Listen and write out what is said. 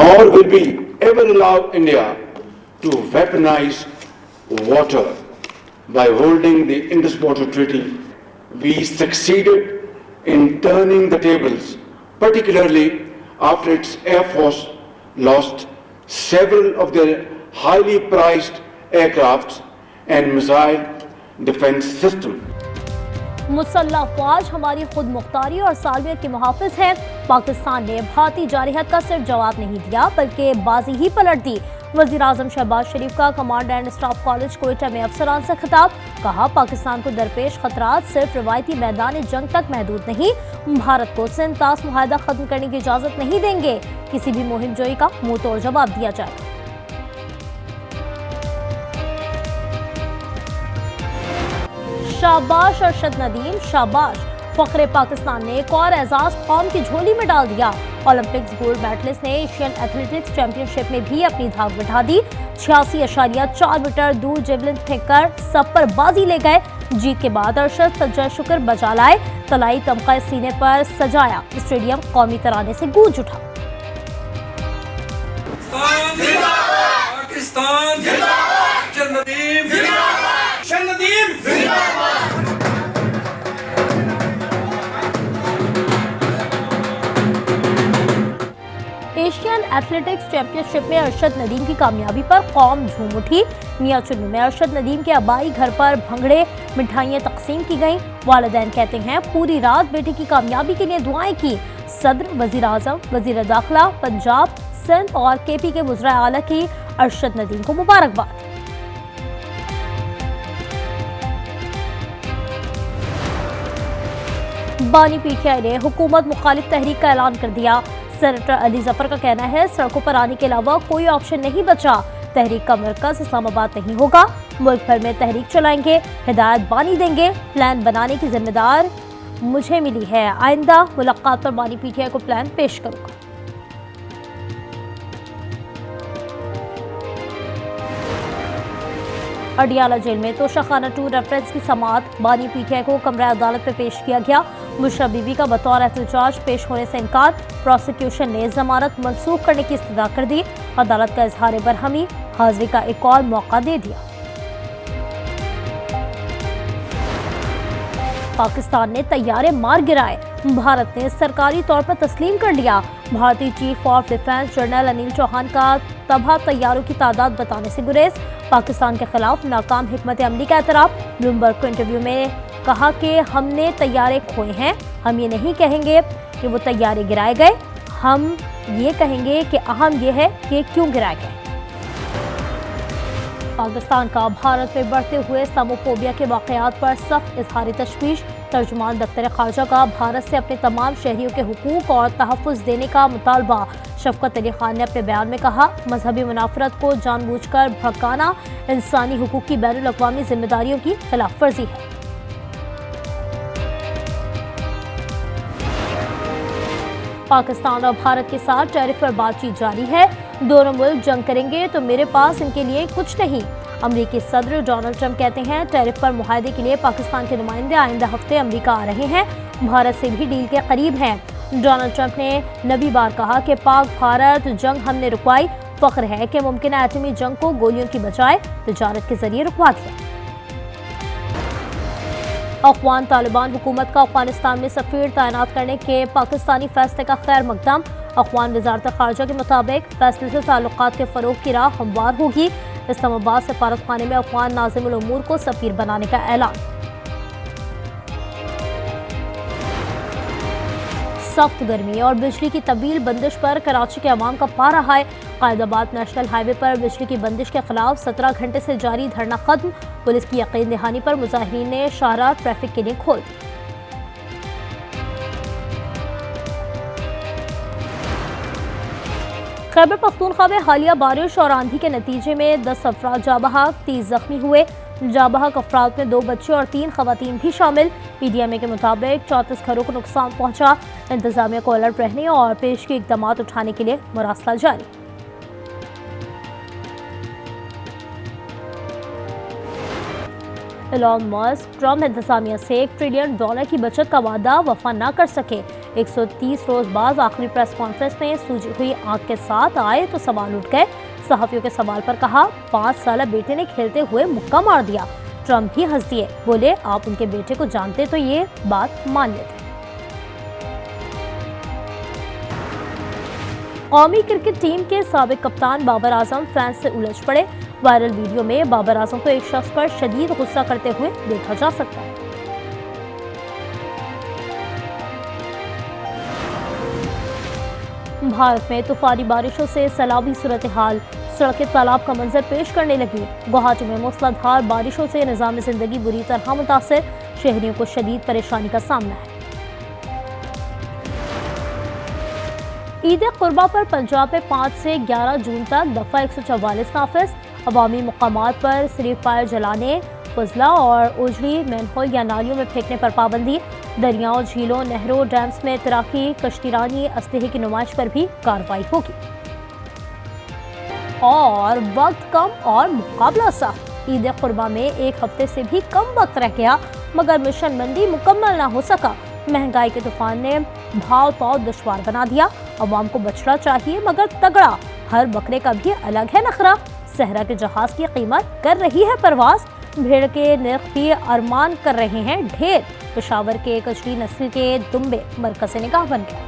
nor will we ever allow India to weaponize water. By holding the Indus Water Treaty, we succeeded in turning the tables, particularly after its Air Force lost several of their highly prized aircrafts and missile defense systems. मुसल्लह अफवाज हमारी खुद मुख्तारी और सालमियत के मुहाफिज हैं। पाकिस्तान ने भारतीय जारहत का सिर्फ जवाब नहीं दिया बल्कि बाजी ही पलट दी। वज़ीर आज़म शहबाज शरीफ का command and staff college Quetta में अफसरान से खिताब, कहा पाकिस्तान को दरपेश खतरात सिर्फ रवायती मैदान जंग तक महदूद नहीं, भारत को सिंध तास मुआहदा खत्म करने की इजाज़त नहीं देंगे, किसी भी मुहिम जोई का मुंह तोड़ जवाब दिया जाए। शाबाश अरशद नदीम, शाबाश, फख्रे पाकिस्तान ने एक और एजाज कौम की झोली में डाल दिया। ओलंपिक्स गोल्ड मेडलिस्ट ने एशियन एथलेटिक्स चैंपियनशिप में भी अपनी धाक बिठा दी। 86.4 मीटर दूर जेवलिन फेंककर सब पर बाजी ले गए। जीत के बाद अरशद सज्जा शुक्र बजा लाए, तलाई तमगा सीने पर सजाया, स्टेडियम कौमी तराने से गूंज उठा। एशियन एथलेटिक्स चैंपियनशिप में अरशद नदीम की कामयाबी पर कौम झूम उठी। मियां चुन्नू में अरशद नदीम के आबाई घर पर भंगड़े मिठाइयाँ तकसीम की गईं। वालिदैन कहते हैं पूरी रात बेटे की कामयाबी के लिए दुआएं की। सदर, वजीर आजम, वजीर दाखिला, पंजाब, सिंध और केपी के वज़रा आला की अरशद नदीम को मुबारकबाद। बानी पीटीआई ने हुकूमत मुखालिफ तहरीक का ऐलान कर दिया। सेनेटर अली जफर का कहना है सड़कों पर आने के अलावा कोई ऑप्शन नहीं बचा, तहरीक का मरकज इस्लामाबाद नहीं होगा, मुल्क भर में तहरीक चलाएंगे, हिदायत बानी देंगे, प्लान बनाने की जिम्मेदार मुझे मिली है, आइंदा मुलाकात पर बानी पीटीआई को प्लान पेश करूंगा। अडियाला जेल में तोशाखाना 2 रेफरेंस की समाअत, बानी पीटीआई को कमरा अदालत में पेश किया गया। बुशरा बीबी का बतौर एहतजाज पेश होने से इनकार, प्रोसिक्यूशन ने जमानत मंसूख करने की इस्तदा कर दी। अदालत का इजहार बरहमी, हाजिरी का एक और मौका दे दिया। पाकिस्तान ने तैयारे मार गिराए, भारत ने सरकारी तौर पर तस्लीम कर लिया। भारतीय chief of defence general Anil Chauhan का तबाह तैयारों की तादाद बताने से गुरेज, पाकिस्तान के खिलाफ नाकाम हिकमत अमली का एतराफ़। ब्लूमबर्ग को इंटरव्यू में कहा कि हमने तैयारे खोए हैं, हम ये नहीं कहेंगे कि वो तैयारे गिराए गए, हम ये कहेंगे कि अहम ये है कि क्यों गिराए गए। पाकिस्तान का भारत में बढ़ते हुए इस्लामोफोबिया के वाक़यात पर सख्त इजहार तशवीश, तर्जुमान दफ्तर ख़ारजा का भारत से अपने तमाम शहरियों के हुकूक और तहफ़्फ़ुज़ देने का मुतालबा। शफ़क़त अली ख़ान ने अपने बयान में कहा मजहबी मुनाफरत को जानबूझकर भड़काना इंसानी हुकूक की बैनुल अक़वामी जिम्मेदारियों की खिलाफ वर्जी है। पाकिस्तान और भारत के साथ टैरिफ पर बातचीत जारी है, दोनों मुल्क जंग करेंगे तो मेरे पास इनके लिए कुछ नहीं। अमरीकी सदर डोनाल्ड ट्रंप कहते हैं टैरिफ पर मुआहदे के लिए पाकिस्तान के नुमाइंदे आइंदा हफ्ते अमरीका आ रहे हैं, भारत से भी डील के करीब हैं। डोनाल्ड ट्रंप ने नवी बार कहा कि पाक भारत जंग हमने रुकवाई, फख्र है कि मुमकिन एटमी जंग को गोलियों की बजाय तजारत के जरिए रुकवा दिया। अफगान तालिबान हुकूमत का अफगानिस्तान में सफीर तैनात करने के पाकिस्तानी फैसले का खैर मकदम। अफगान वजारत ख़ारजा के मुताबिक फैसले से ताल्लुकात के फ़रोग की राह हमवार होगी। इस्लामाबाद सफारत खाने में अफगान नाज़िमुल उमूर को सफीर बनाने का ऐलान। सख्त गर्मी और बिजली की तवील बंदिश पर कराची के अवाम का पारा हाय। कायदाबाद नेशनल हाईवे पर बिजली की बंदिश के खिलाफ 17 घंटे से जारी धरना खत्म। पुलिस की यकीन दहानी पर मुजाहिरीन ने शाहराह ट्रैफिक के लिए खोल दी। खैबर पख्तूनख्वा में हालिया बारिश और आंधी के नतीजे में 10 अफराद जाँ बहक, 30 जख्मी हुए। जाँ बहक अफराद में 2 बच्चे और 3 खवातीन भी शामिल। पीडीएमए के मुताबिक 34 घरों को नुकसान पहुंचा। इंतजामिया को अलर्ट रहने और पेश के इकदाम उठाने के लिए मुरासला जारी। एलॉन मस्क ट्रम्प इंतजामिया से $1 ट्रिलियन की बचत का वादा वफा न कर सके। 130 रोज बाद आखिरी प्रेस कॉन्फ्रेंस में सूजी हुई आंख के साथ आए तो सवाल उठ गए। सहाफियों के सवाल पर कहा, 5 साल बेटे ने खेलते हुए मुक्का मार दिया। ट्रम्प भी हंस दिए, बोले आप उनके बेटे को जानते तो ये बात मान लेते। कौमी क्रिकेट टीम के साबिक कप्तान बाबर आजम फैंस से उलझ पड़े। वायरल वीडियो में बाबर आजम को एक शख्स पर शदीद गुस्सा करते हुए देखा जा सकता है। भारत में तूफानी बारिशों से सैलाबी सूरत हाल, सड़कें तालाब का मंजर पेश करने लगी। गुवाहाटी में मूसलाधार बारिशों से निज़ाम जिंदगी बुरी तरह मुतासिर, शहरियों को शदीद परेशानी का सामना है। ईद कुर्बा पर पंजाब में 5 से 11 जून तक दफ़ा 144 नाफिज। अवामी मकामात पर सिर्फ फायर जलाने, फजला और उजड़ी मैनहोल या नालियों में फेंकने पर पाबंदी। दरियाओं, झीलों, नहरों, डैम्स में तैराकी, कश्तीरानी, असलहे की नुमाइश पर भी कार्रवाई होगी। और वक्त कम और मुकाबला सा। ईद कुर्बा में एक हफ्ते से भी कम वक्त रह गया, मगर मिशन बंदी मुकम्मल ना हो सका। महंगाई के तूफान ने भाव ताव दुश्वार बना दिया। अवाम को बछड़ा चाहिए मगर तगड़ा, हर बकरे का भी अलग है नखरा। सहरा के जहाज की कीमत कर रही है परवाज, भेड़ के नर्ख भी अरमान कर रहे हैं ढेर। पेशावर के कचरी नस्ल के दुम्बे मरकज़ निगाह बन गए।